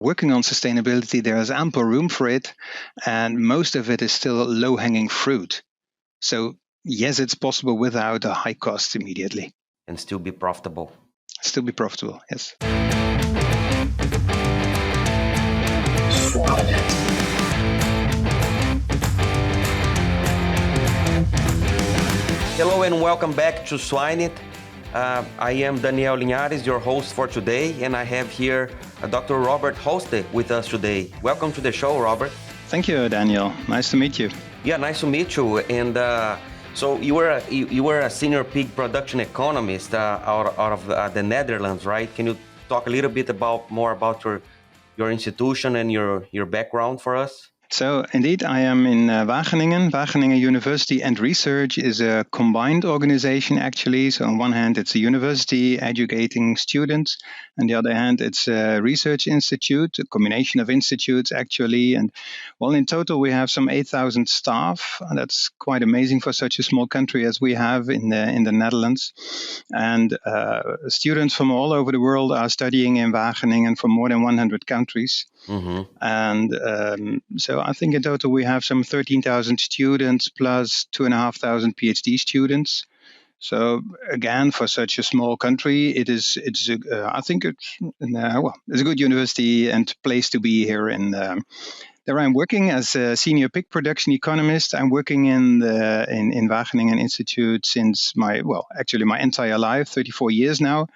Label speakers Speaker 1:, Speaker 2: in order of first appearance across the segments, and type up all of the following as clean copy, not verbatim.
Speaker 1: Working on sustainability, there is ample room for it, and most of it is still low-hanging fruit. So yes, it's possible without a high cost immediately.
Speaker 2: And still be profitable.
Speaker 1: Still be profitable, yes.
Speaker 2: Hello and welcome back to Swine. I am Daniel Linhares, your host for today, and I have here Dr. Robert Hoste with us today. Welcome to the show, Robert.
Speaker 1: Thank you, Daniel. Nice to meet you.
Speaker 2: Yeah, nice to meet you. And so you were a senior pig production economist out of the Netherlands, right? Can you talk a little bit more about your institution and your background for us?
Speaker 1: So indeed, I am in Wageningen. Wageningen University and Research is a combined organization, actually. So on one hand, it's a university educating students. On the other hand, it's a research institute, a combination of institutes, actually. And well, in total, we have some 8,000 staff. And that's quite amazing for such a small country as we have in the Netherlands. And students from all over the world are studying in Wageningen from more than 100 countries.
Speaker 2: Mm-hmm.
Speaker 1: And so I think in total we have some 13,000 students plus 2,500 PhD students. So again, for such a small country, I think it's a good university and place to be here. There I'm working as a senior pig production economist. I'm working in Wageningen Institute since my entire life, 34 years now.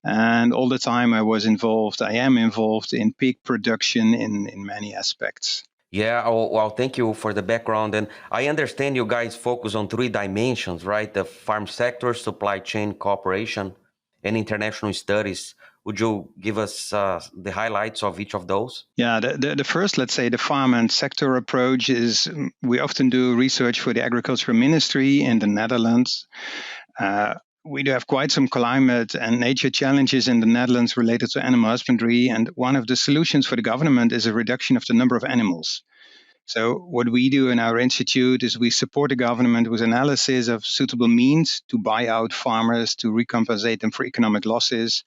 Speaker 1: And all the time I am involved in pig production in many aspects.
Speaker 2: Yeah, well, thank you for the background. And I understand you guys focus on 3 dimensions, right? The farm sector, supply chain cooperation, and international studies. Would you give us the highlights of each of those?
Speaker 1: Yeah, the first, let's say, the farm and sector approach is we often do research for the Agricultural Ministry in the Netherlands. We do have quite some climate and nature challenges in the Netherlands related to animal husbandry. And one of the solutions for the government is a reduction of the number of animals. So what we do in our institute is we support the government with analysis of suitable means to buy out farmers, to recompensate them for economic losses.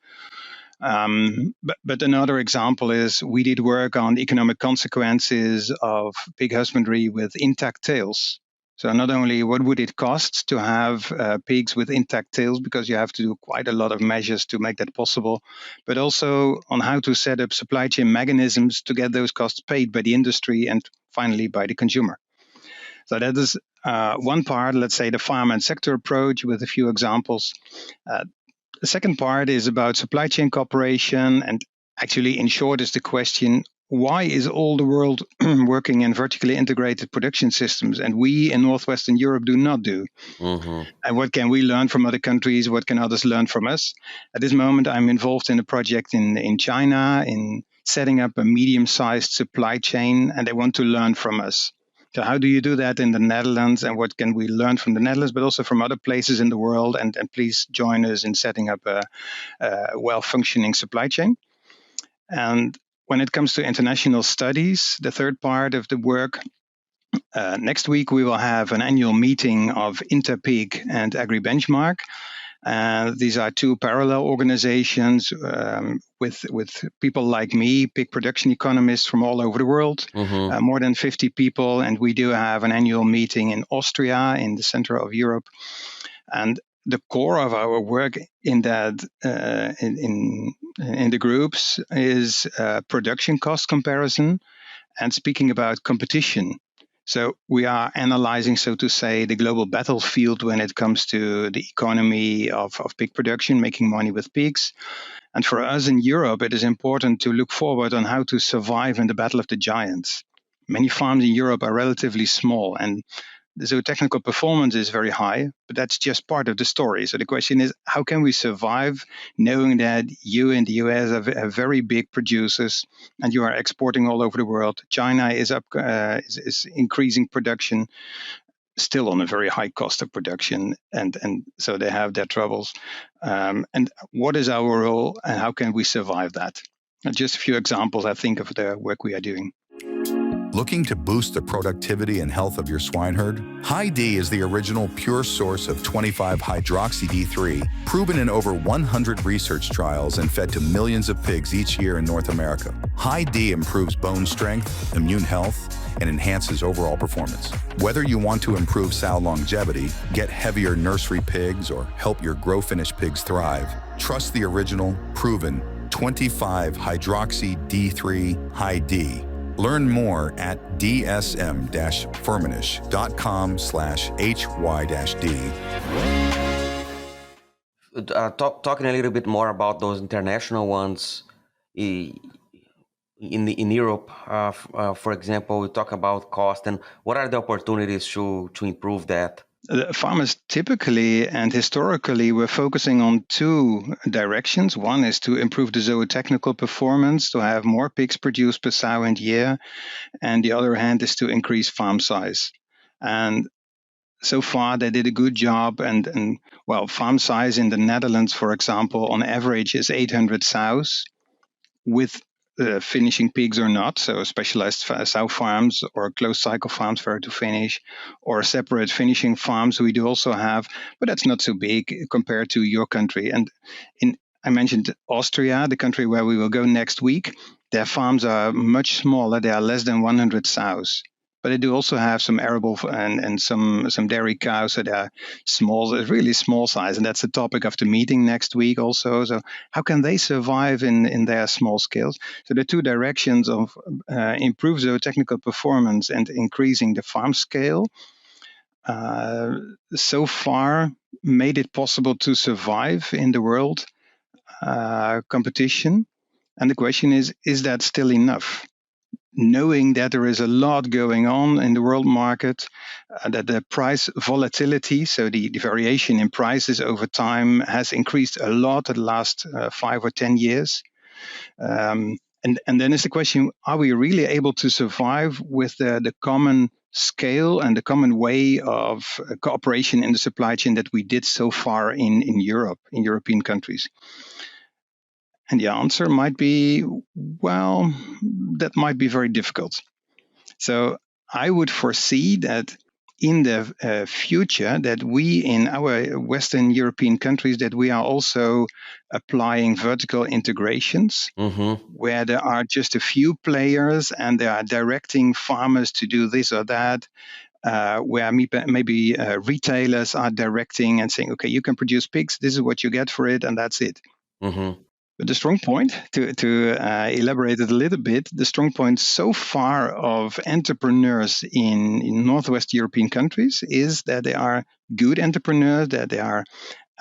Speaker 1: But another example is we did work on the economic consequences of pig husbandry with intact tails. So not only what would it cost to have pigs with intact tails, because you have to do quite a lot of measures to make that possible, but also on how to set up supply chain mechanisms to get those costs paid by the industry and finally by the consumer. So that is one part, let's say the farm and sector approach with a few examples. The second part is about supply chain cooperation, and actually in short is the question, why is all the world working in vertically integrated production systems and we in Northwestern Europe do not do?
Speaker 2: Mm-hmm.
Speaker 1: And what can we learn from other countries? What can others learn from us? At this moment, I'm involved in a project in China in setting up a medium-sized supply chain, and they want to learn from us. So how do you do that in the Netherlands, and what can we learn from the Netherlands, but also from other places in the world? And please join us in setting up a well-functioning supply chain. And when it comes to international studies, the third part of the work, next week we will have an annual meeting of Interpig and AgriBenchmark. These are 2 parallel organizations with people like me, pig production economists from all over the world,
Speaker 2: Mm-hmm.
Speaker 1: more than 50 people. And we do have an annual meeting in Austria, in the center of Europe. And the core of our work in that in the groups is production cost comparison and speaking about competition. So we are analyzing, so to say, the global battlefield when it comes to the economy of pig production, making money with pigs. And for us in Europe, it is important to look forward on how to survive in the battle of the giants. Many farms in Europe are relatively small, and so technical performance is very high, but that's just part of the story. So the question is, how can we survive knowing that you in the US are very big producers and you are exporting all over the world? China is increasing production, still on a very high cost of production, and so they have their troubles. And what is our role, and how can we survive that? Just a few examples, I think, of the work we are doing.
Speaker 3: Looking to boost the productivity and health of your swine herd? High D is the original pure source of 25-hydroxy-D3, proven in over 100 research trials and fed to millions of pigs each year in North America. High D improves bone strength, immune health, and enhances overall performance. Whether you want to improve sow longevity, get heavier nursery pigs, or help your grow-finish pigs thrive, trust the original, proven 25-hydroxy-D3 High D. Learn more at dsm-firmenich.com/hy-d.
Speaker 2: Talking a little bit more about those international ones, in Europe, for example, we talk about cost, and what are the opportunities to improve that?
Speaker 1: Farmers typically and historically were focusing on two directions. One is to improve the zootechnical performance, to have more pigs produced per sow and year, and the other hand is to increase farm size. And so far they did a good job, and well, farm size in the Netherlands, for example, on average is 800 sows with finishing pigs or not, so specialized sow farms or closed cycle farms for to finish, or separate finishing farms we do also have, but that's not so big compared to your country. And I mentioned Austria, the country where we will go next week. Their farms are much smaller; they are less than 100 sows. But they do also have some arable and some dairy cows that are small, really small size, and that's the topic of the meeting next week also. So how can they survive in their small scales? So the two directions of improve zootechnical performance and increasing the farm scale so far made it possible to survive in the world competition. And the question is that still enough? Knowing that there is a lot going on in the world market, that the price volatility, so the variation in prices over time, has increased a lot in the last 5 or 10 years. And then is the question, are we really able to survive with the common scale and the common way of cooperation in the supply chain that we did so far in Europe, in European countries? And the answer might be, well, that might be very difficult. So I would foresee that in the future that we in our Western European countries, that we are also applying vertical integrations where there are just a few players and they are directing farmers to do this or that. Where maybe retailers are directing and saying, okay, you can produce pigs, this is what you get for it, and that's it. But the strong point, to elaborate it a little bit, the strong point so far of entrepreneurs in Northwest European countries is that they are good entrepreneurs, that they are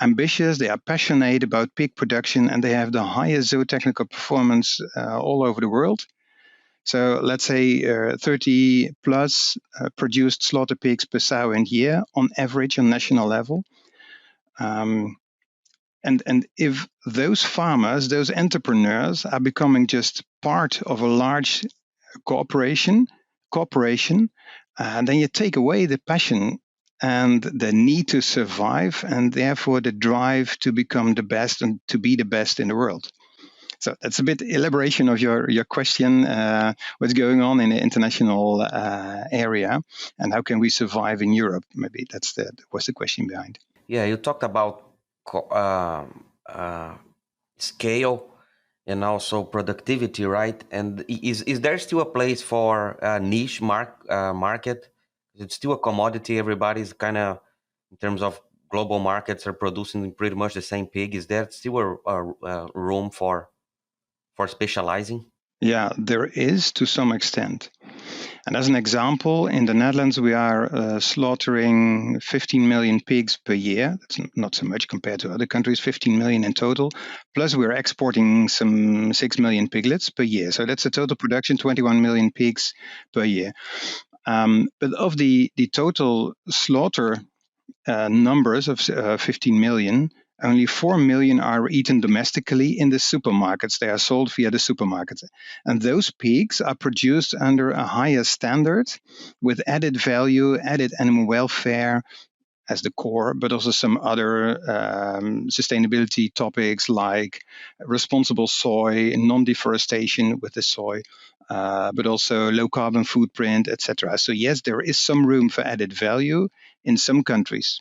Speaker 1: ambitious, they are passionate about pig production, and they have the highest zootechnical performance all over the world. So let's say 30 plus produced slaughter pigs per sow and year on average on national level. And if those farmers, those entrepreneurs are becoming just part of a large cooperation, then you take away the passion and the need to survive, and therefore the drive to become the best and to be the best in the world. So that's a bit elaboration of your question. What's going on in the international area, and how can we survive in Europe? Maybe that was the question behind.
Speaker 2: Yeah, you talked about scale and also productivity, right? And is there still a place for a niche market? It's still a commodity. Everybody's kind of, in terms of global markets, are producing pretty much the same pig. Is there still a room for specializing?
Speaker 1: Yeah, there is to some extent. And as an example, in the Netherlands, we are slaughtering 15 million pigs per year. That's not so much compared to other countries, 15 million in total. Plus, we're exporting some 6 million piglets per year. So that's a total production, 21 million pigs per year. But of the total slaughter numbers of 15 million, only 4 million are eaten domestically in the supermarkets. They are sold via the supermarkets. And those pigs are produced under a higher standard with added value, added animal welfare, as the core, but also some other sustainability topics like responsible soy, non-deforestation with the soy, but also low carbon footprint, etc. So yes, there is some room for added value in some countries.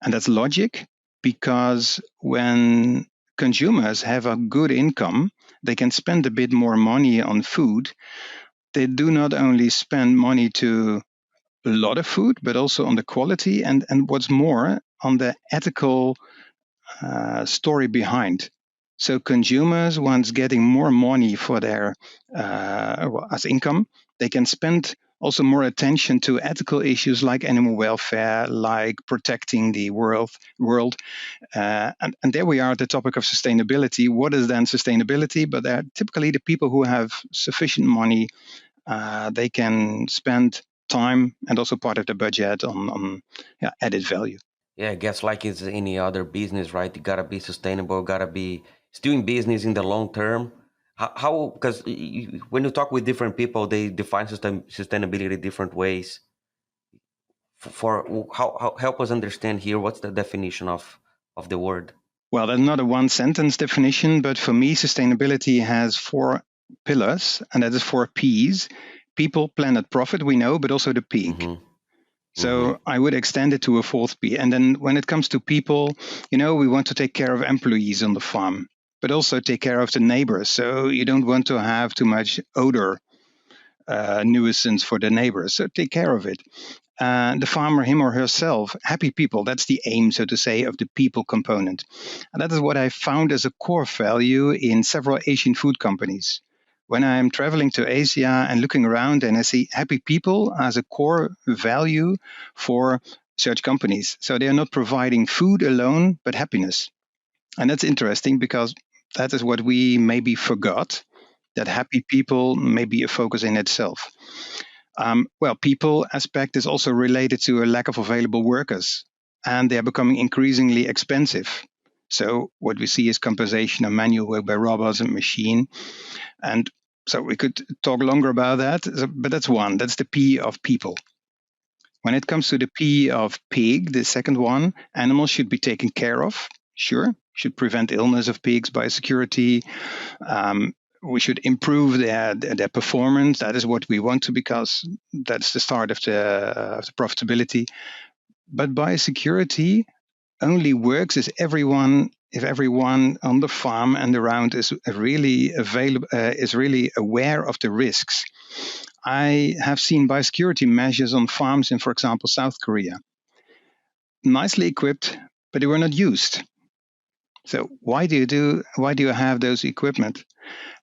Speaker 1: And that's logic, because when consumers have a good income, they can spend a bit more money on food. They do not only spend money to a lot of food, but also on the quality and what's more, on the ethical story behind. So consumers, once getting more money for their as income, they can spend also more attention to ethical issues like animal welfare, like protecting the world. And there we are at the topic of sustainability. What is then sustainability? But they're typically the people who have sufficient money. They can spend time and also part of the budget on added value.
Speaker 2: Yeah, I guess like it's any other business, right? You gotta be sustainable, gotta be still in business in the long term. How because when you talk with different people, they define sustainability different ways. For how help us understand here what's the definition of the word?
Speaker 1: Well, that's not a one sentence definition, but for me, sustainability has four pillars, and that is four P's: people, planet, profit, we know, but also the pig.
Speaker 2: Mm-hmm.
Speaker 1: So I would extend it to a fourth P. And then when it comes to people, we want to take care of employees on the farm, but also take care of the neighbors. So you don't want to have too much odor nuisance for the neighbors. So take care of it. The farmer, him or herself, happy people. That's the aim, so to say, of the people component. And that is what I found as a core value in several Asian food companies. When I'm traveling to Asia and looking around and I see happy people as a core value for such companies. So they are not providing food alone, but happiness. And that's interesting because that is what we maybe forgot, that happy people may be a focus in itself. Well, people aspect is also related to a lack of available workers, and they are becoming increasingly expensive. So what we see is compensation of manual work by robots and machine. And so we could talk longer about that, but that's one. That's the P of people. When it comes to the P of pig, the second one, animals should be taken care of. Sure, should prevent illness of pigs, biosecurity. We should improve their performance. That is what we want to, because that's the start of the profitability. But biosecurity only works if everyone on the farm and around is really aware of the risks. I have seen biosecurity measures on farms in, for example, South Korea. Nicely equipped, but they were not used. So why do you have those equipment?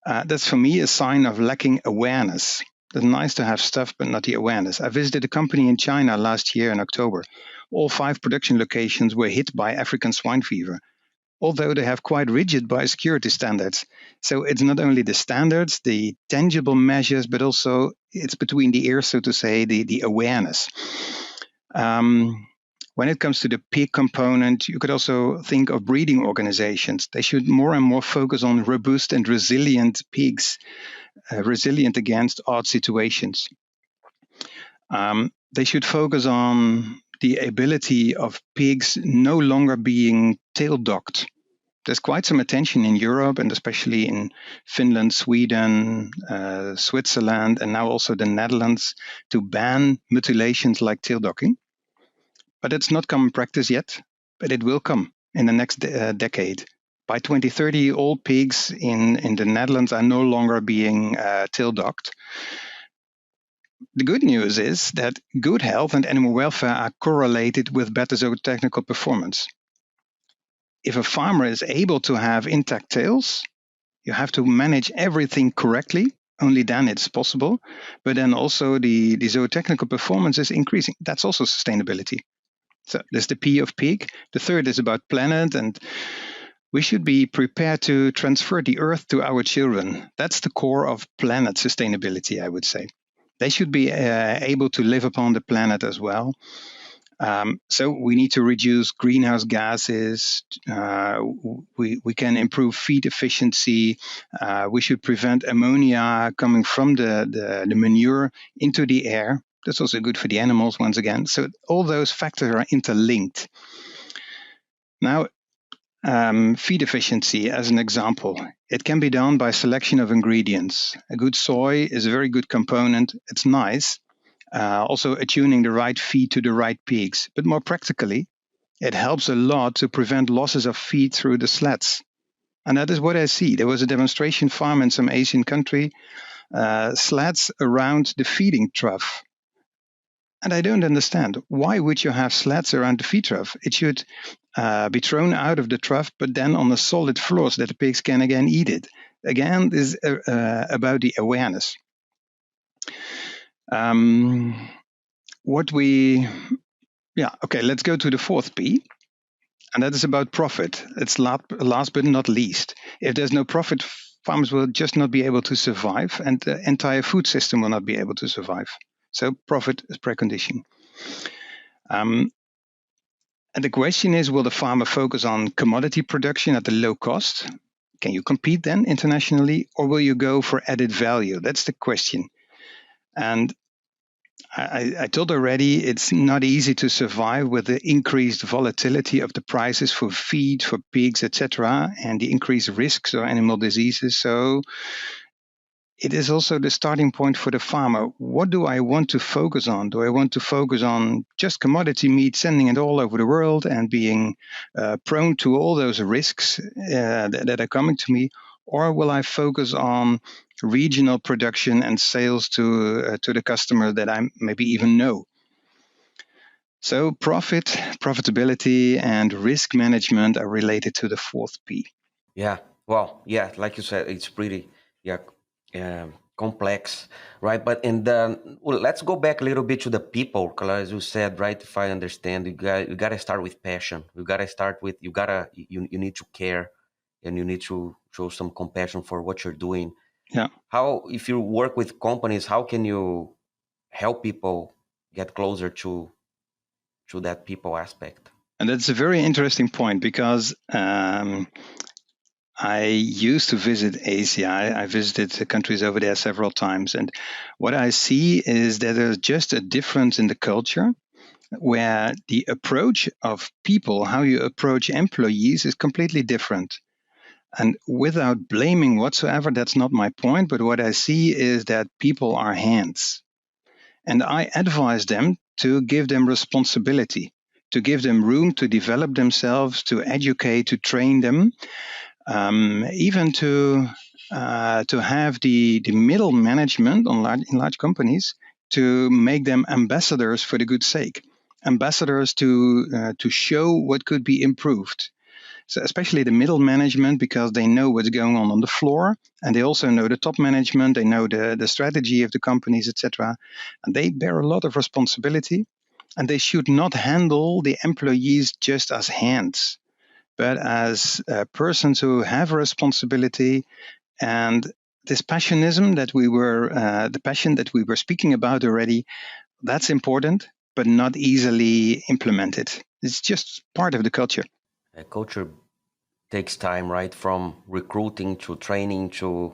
Speaker 1: That's for me a sign of lacking awareness. It's nice to have stuff, but not the awareness. I visited a company in China last year in October. All 5 production locations were hit by African swine fever, although they have quite rigid biosecurity standards. So it's not only the standards, the tangible measures, but also it's between the ears, so to say, the awareness. When it comes to the pig component, you could also think of breeding organizations. They should more and more focus on robust and resilient pigs, resilient against odd situations. They should focus on the ability of pigs no longer being tail docked. There's quite some attention in Europe, and especially in Finland, Sweden, Switzerland, and now also the Netherlands, to ban mutilations like tail docking. But it's not common practice yet, but it will come in the next decade. By 2030, all pigs in the Netherlands are no longer being tail docked. The good news is that good health and animal welfare are correlated with better zootechnical performance. If a farmer is able to have intact tails, you have to manage everything correctly. Only then it's possible. But then also the zootechnical performance is increasing. That's also sustainability. So there's the P of pig. The third is about planet, and we should be prepared to transfer the earth to our children. That's the core of planet sustainability, I would say. They should be able to live upon the planet as well. So we need to reduce greenhouse gases. We can improve feed efficiency. We should prevent ammonia coming from the manure into the air. That's also good for the animals, once again. So all those factors are interlinked. Now, feed efficiency, as an example, it can be done by selection of ingredients. A good soy is a very good component. It's nice. Also attuning the right feed to the right pigs. But more practically, it helps a lot to prevent losses of feed through the slats. And that is what I see. There was a demonstration farm in some Asian country, slats around the feeding trough. And I don't understand. Why would you have slats around the feed trough? It should be thrown out of the trough, but then on the solid floor so that the pigs can again eat it. Again, this is about the awareness. Let's go to the fourth P, and that is about profit. It's last but not least. If there's no profit, farmers will just not be able to survive, and the entire food system will not be able to survive. So profit is precondition. And the question is, will the farmer focus on commodity production at a low cost? Can you compete then internationally, or will you go for added value? That's the question. And I told already, it's not easy to survive with the increased volatility of the prices for feed, for pigs, etc., and the increased risks of animal diseases. So it is also the starting point for the farmer. What do I want to focus on? Do I want to focus on just commodity meat, sending it all over the world and being prone to all those risks that are coming to me? Or will I focus on regional production and sales to the customer that I maybe even know? So profitability, and risk management are related to the fourth P.
Speaker 2: Yeah. Well, yeah, like you said, it's pretty complex, right? But let's go back a little bit to the people, because as you said, right? If I understand, you got to start with passion. You got to start with you need to care, and you need to show some compassion for what you're doing.
Speaker 1: Yeah.
Speaker 2: How, if you work with companies, how can you help people get closer to that people aspect?
Speaker 1: And that's a very interesting point, because I used to visit Asia. I visited the countries over there several times. And what I see is that there's just a difference in the culture, where the approach of people, how you approach employees, is completely different. And without blaming whatsoever, that's not my point. But what I see is that people are hands. And I advise them to give them responsibility, to give them room to develop themselves, to educate, to train them. Even to have the middle management in large companies, to make them ambassadors for the good sake, ambassadors to show what could be improved. So especially the middle management, because they know what's going on the floor, and they also know the top management. They know the strategy of the companies, etc. And they bear a lot of responsibility, and they should not handle the employees just as hands, but as persons who have a responsibility. And this passionism that the passion that we were speaking about already, that's important, but not easily implemented. It's just part of the culture.
Speaker 2: A culture takes time, right? From recruiting to training to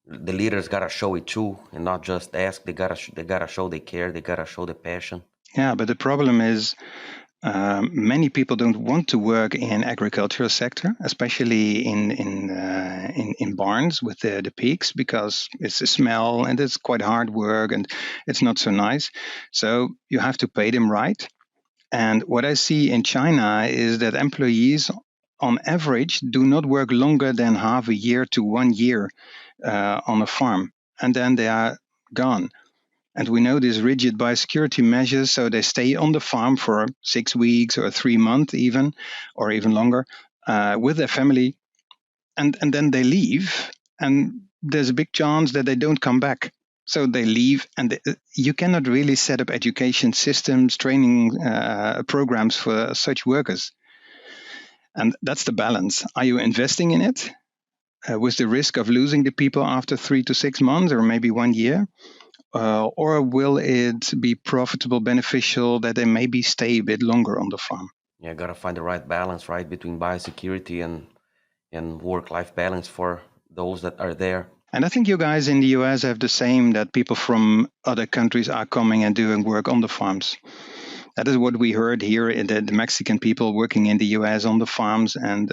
Speaker 2: the leaders gotta show it too, and not just ask. They gotta show they care. They gotta show the passion.
Speaker 1: Yeah, but the problem is, many people don't want to work in agricultural sector, especially in barns with the pigs, because it's a smell and it's quite hard work and it's not so nice. So you have to pay them right. And what I see in China is that employees, on average, do not work longer than half a year to 1 year on a farm, and then they are gone. And we know these rigid biosecurity measures, so they stay on the farm for 6 weeks or 3 months even, or even longer, with their family, and then they leave, and there's a big chance that they don't come back. So they leave, and you cannot really set up education systems, training programs for such workers. And that's the balance. Are you investing in it with the risk of losing the people after 3 to 6 months or maybe 1 year? Or will it be profitable, beneficial, that they maybe stay a bit longer on the farm?
Speaker 2: Yeah, gotta find the right balance, right, between biosecurity and work-life balance for those that are there.
Speaker 1: And I think you guys in the US have the same, that people from other countries are coming and doing work on the farms. That is what we heard here, in the Mexican people working in the US on the farms. And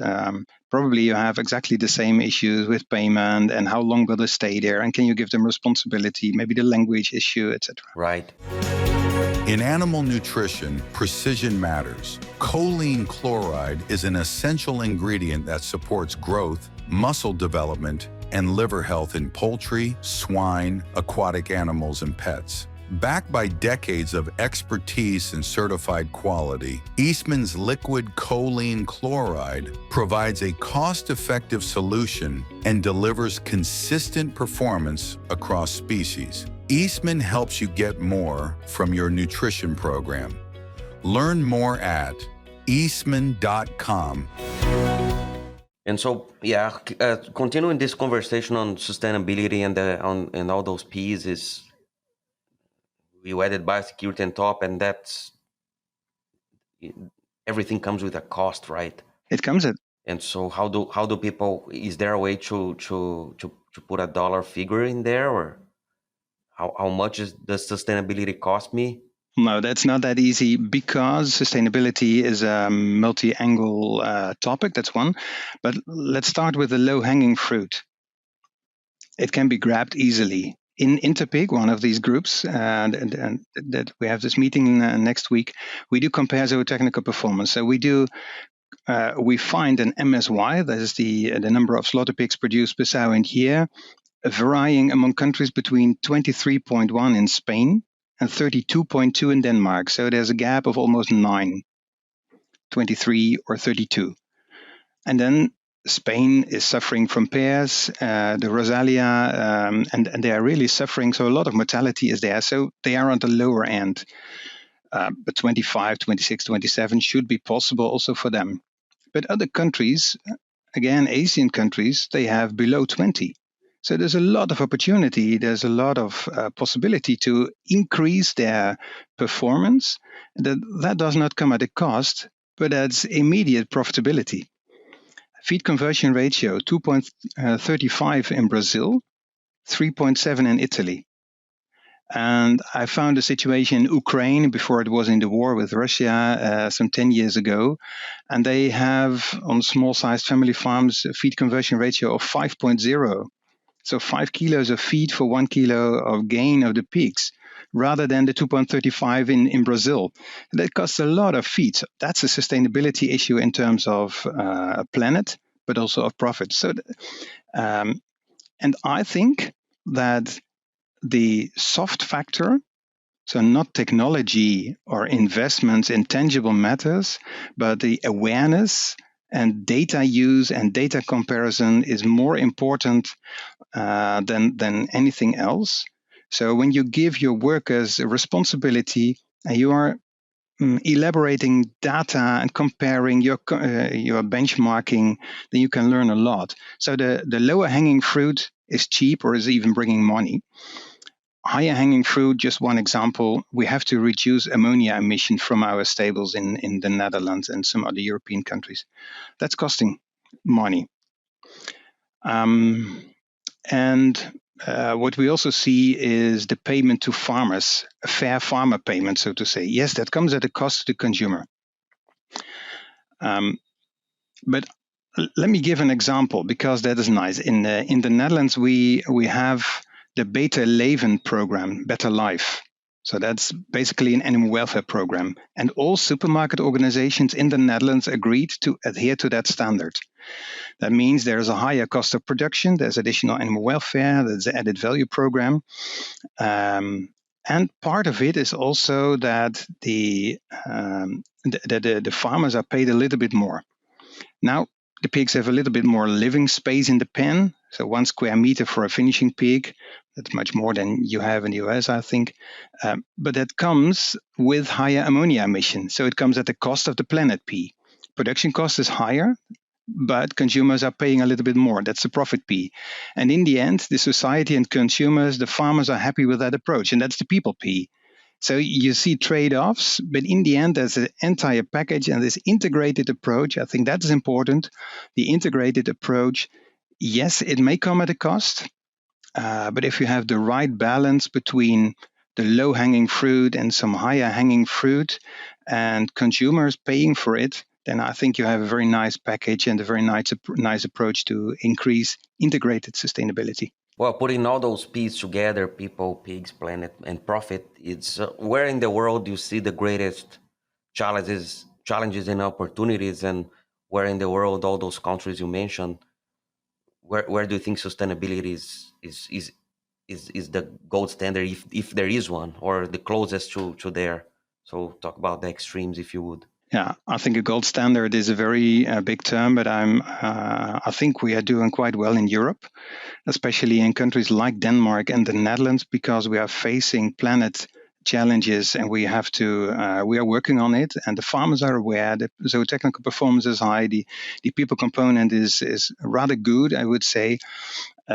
Speaker 1: probably you have exactly the same issues with payment and how long will they stay there, and can you give them responsibility, maybe the language issue, etc.
Speaker 2: Right.
Speaker 3: In animal nutrition, precision matters. Choline chloride is an essential ingredient that supports growth, muscle development, and liver health in poultry, swine, aquatic animals, and pets. Backed by decades of expertise and certified quality, Eastman's liquid choline chloride provides a cost-effective solution and delivers consistent performance across species. Eastman helps you get more from your nutrition program. Learn more at eastman.com.
Speaker 2: And so, continuing this conversation on sustainability and all those pieces, you added biosecurity on top, and everything comes with a cost, right?
Speaker 1: It comes at.
Speaker 2: And so, how do people? Is there a way to put a dollar figure in there, or how much does sustainability cost me?
Speaker 1: No, that's not that easy, because sustainability is a multi-angle topic. That's one. But let's start with the low-hanging fruit. It can be grabbed easily. In Interpig, one of these groups, and that we have this meeting next week, we do compare zootechnical performance. So we find an MSY, that is the number of slaughter pigs produced per sow and year, varying among countries between 23.1 in Spain and 32.2 in Denmark. So there's a gap of almost 9, 23 or 32. And then Spain is suffering from pears, the Rosalia, and they are really suffering. So a lot of mortality is there. So they are on the lower end. But 25, 26, 27 should be possible also for them. But other countries, again, Asian countries, they have below 20. So there's a lot of opportunity. There's a lot of possibility to increase their performance. That does not come at a cost, but that's immediate profitability. Feed conversion ratio, 2.35 in Brazil, 3.7 in Italy. And I found a situation in Ukraine before it was in the war with Russia some 10 years ago. And they have, on small-sized family farms, a feed conversion ratio of 5.0. So 5 kilos of feed for 1 kilo of gain of the pigs, rather than the 2.35 in Brazil. That costs a lot of feed. So that's a sustainability issue in terms of a planet, but also of profit. So, and I think that the soft factor, so not technology or investments in tangible matters, but the awareness and data use and data comparison is more important than anything else. So when you give your workers a responsibility and you are elaborating data and comparing your benchmarking, then you can learn a lot. So the lower hanging fruit is cheap or is even bringing money. Higher hanging fruit, just one example, we have to reduce ammonia emission from our stables in the Netherlands and some other European countries. That's costing money. What we also see is the payment to farmers, a fair farmer payment, so to say. Yes, that comes at a cost to the consumer. But let me give an example, because that is nice. In the Netherlands, we have the Beter Leven program, Better Life. So that's basically an animal welfare program. And all supermarket organizations in the Netherlands agreed to adhere to that standard. That means there is a higher cost of production, there's additional animal welfare, there's an added value program. And part of it is also that the farmers are paid a little bit more. Now, the pigs have a little bit more living space in the pen. So 1 square meter for a finishing pig, that's much more than you have in the US, I think. But that comes with higher ammonia emission. So it comes at the cost of the planet P. Production cost is higher, but consumers are paying a little bit more. That's the profit P. And in the end, the society and consumers, the farmers are happy with that approach. And that's the people P. So you see trade-offs, but in the end, there's an entire package and this integrated approach. I think that is important. The integrated approach, yes, it may come at a cost, But if you have the right balance between the low-hanging fruit and some higher-hanging fruit, and consumers paying for it, then I think you have a very nice package and a very nice approach to increase integrated sustainability.
Speaker 2: Well, putting all those pieces together, people, pigs, planet, and profit, it's where in the world you see the greatest challenges and opportunities, and where in the world all those countries you mentioned, where do you think sustainability is the gold standard, if there is one, or the closest to there? So talk about the extremes, if you would.
Speaker 1: Yeah, I think a gold standard is a very big term, but I think we are doing quite well in Europe, especially in countries like Denmark and the Netherlands, because we are facing planet challenges and we are working on it, and the farmers are aware. The zootechnical performance is high. The people component is rather good, I would say.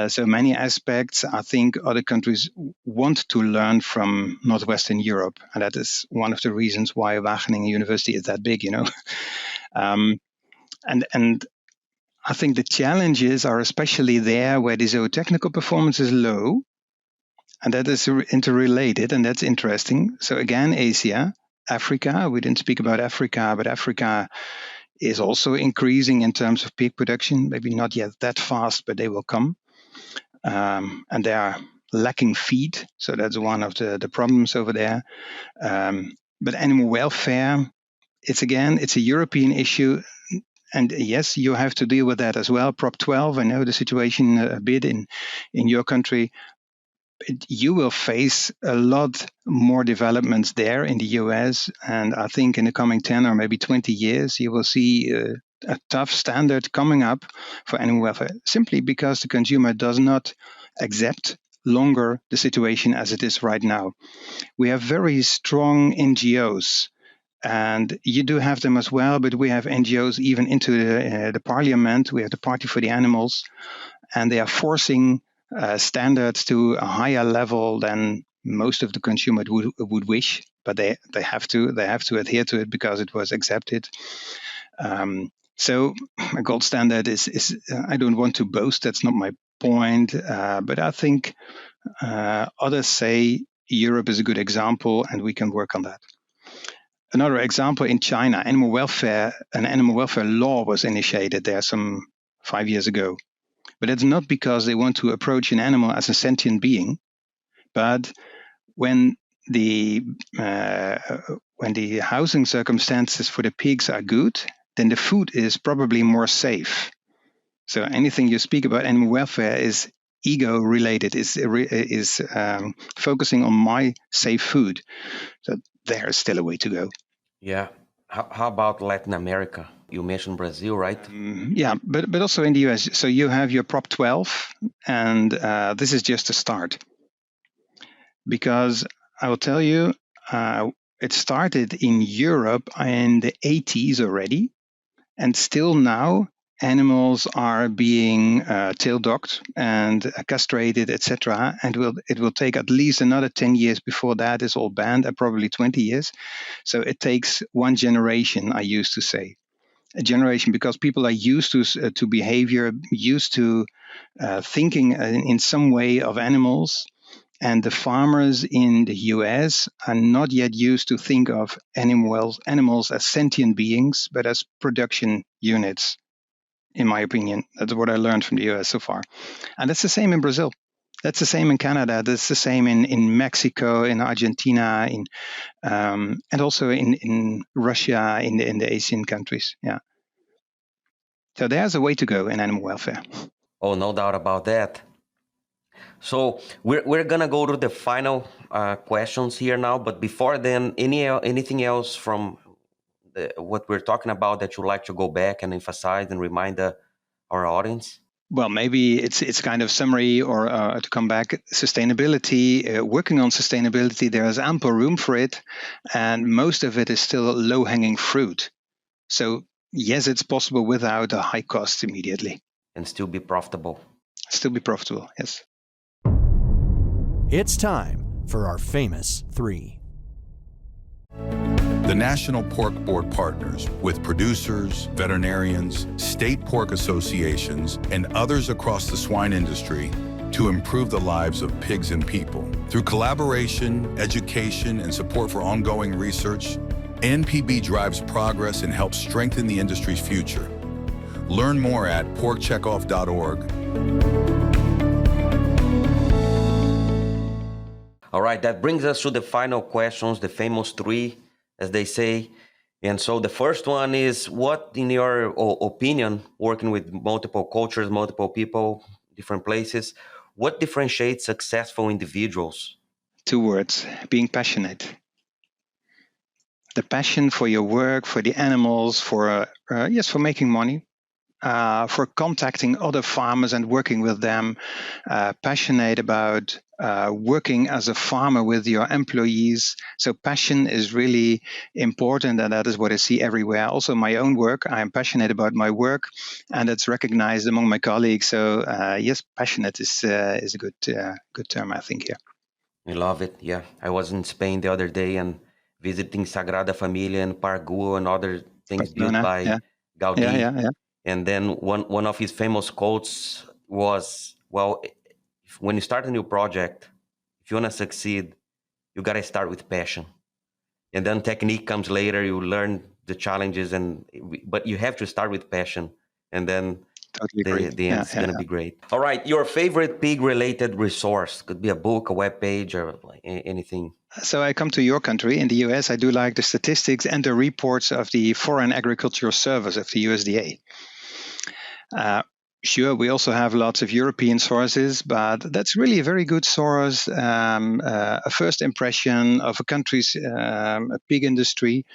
Speaker 1: So many aspects, I think other countries want to learn from Northwestern Europe. And that is one of the reasons why Wageningen University is that big, And I think the challenges are especially there where the zootechnical performance is low. And that is interrelated, and that's interesting. So again, Asia, Africa, we didn't speak about Africa, but Africa is also increasing in terms of pig production. Maybe not yet that fast, but they will come. And they are lacking feed, so that's one of the problems over there. But animal welfare, it's a European issue, and yes, you have to deal with that as well. Prop 12, I know the situation a bit in your country. You will face a lot more developments there in the US, and I think in the coming 10 or maybe 20 years, you will see a tough standard coming up for animal welfare, simply because the consumer does not accept longer the situation as it is right now. We have very strong NGOs, and you do have them as well, but we have NGOs even into the parliament. We have the Party for the Animals, and they are forcing standards to a higher level than most of the consumers would wish, but they have to adhere to it because it was accepted. So a gold standard is I don't want to boast, that's not my point, but I think others say Europe is a good example and we can work on that. Another example, in China, an animal welfare law was initiated there some 5 years ago. But it's not because they want to approach an animal as a sentient being, but when the housing circumstances for the pigs are good, then the food is probably more safe. So anything you speak about animal welfare is ego related, is focusing on my safe food. So there is still a way to go.
Speaker 2: Yeah. How about Latin America? You mentioned Brazil, right?
Speaker 1: Yeah, but also in the US. So you have your Prop 12, and this is just a start. Because I will tell you, it started in Europe in the 80s already, and still now animals are being tail docked and castrated, etc. And it will take at least another 10 years before that is all banned, and probably 20 years. So it takes one generation, I used to say. A generation, because people are used to behavior, used to thinking in some way of animals. And the farmers in the US are not yet used to think of animals as sentient beings, but as production units, in my opinion. That's what I learned from the US so far. And that's the same in Brazil. That's the same in Canada. That's the same in Mexico, in Argentina, and also in Russia, in the Asian countries. Yeah. So there's a way to go in animal welfare.
Speaker 2: Oh, no doubt about that. So we're gonna go to the final questions here now. But before then, anything else from what we're talking about that you'd like to go back and emphasize and remind our audience?
Speaker 1: Well, maybe it's kind of summary or to come back. Sustainability, working on sustainability, there is ample room for it, and most of it is still low-hanging fruit. So yes, it's possible without a high cost immediately.
Speaker 2: And still be profitable.
Speaker 1: Still be profitable, yes.
Speaker 4: It's time for our famous three.
Speaker 3: The National Pork Board partners with producers, veterinarians, state pork associations, and others across the swine industry to improve the lives of pigs and people. Through collaboration, education, and support for ongoing research, NPB drives progress and helps strengthen the industry's future. Learn more at porkcheckoff.org.
Speaker 2: All right, that brings us to the final questions, the famous three, as they say. And so the first one is, what, in your opinion, working with multiple cultures, multiple people, different places, what differentiates successful individuals?
Speaker 1: 2 words: being passionate. The passion for your work, for the animals, for making money, for contacting other farmers and working with them, passionate about working as a farmer with your employees. So passion is really important, and that is what I see everywhere. Also, my own work, I am passionate about my work, and it's recognized among my colleagues. So yes, passionate is a good term, I think, here.
Speaker 2: I love it. Yeah, I was in Spain the other day and visiting Sagrada Familia and Park Güell and other things built
Speaker 1: Barcelona,
Speaker 2: by
Speaker 1: yeah.
Speaker 2: Gaudí.
Speaker 1: Yeah.
Speaker 2: And then one of his famous quotes was, well, when you start a new project, if you want to succeed, you got to start with passion. And then technique comes later, you learn the challenges, but you have to start with passion. And then
Speaker 1: Totally agree.
Speaker 2: the end's going to be great. All right, your favorite pig-related resource? Could be a book, a web page, or anything.
Speaker 1: So I come to your country, in the US. I do like the statistics and the reports of the Foreign Agricultural Service of the USDA. Sure, we also have lots of European sources, but that's really a very good source, a first impression of a country's pig industry.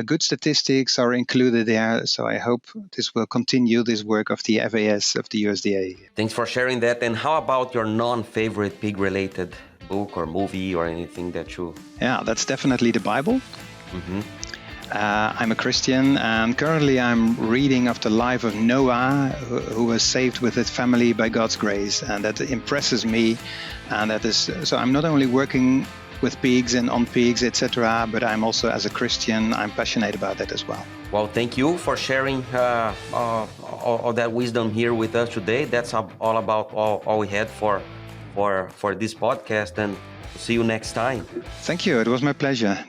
Speaker 1: Good statistics are included there, so I hope this will continue, this work of the FAS of the USDA.
Speaker 2: Thanks for sharing that. And how about your non-favorite pig-related book or movie or anything that you...
Speaker 1: Yeah, that's definitely the Bible.
Speaker 2: Mm-hmm.
Speaker 1: I'm a Christian, and currently I'm reading of the life of Noah, who was saved with his family by God's grace, and that impresses me. And that is so. I'm not only working with pigs and on pigs, etc., but I'm also, as a Christian, I'm passionate about that as well.
Speaker 2: Well, thank you for sharing all that wisdom here with us today. That's all about all we had for this podcast, and see you next time.
Speaker 1: Thank you. It was my pleasure.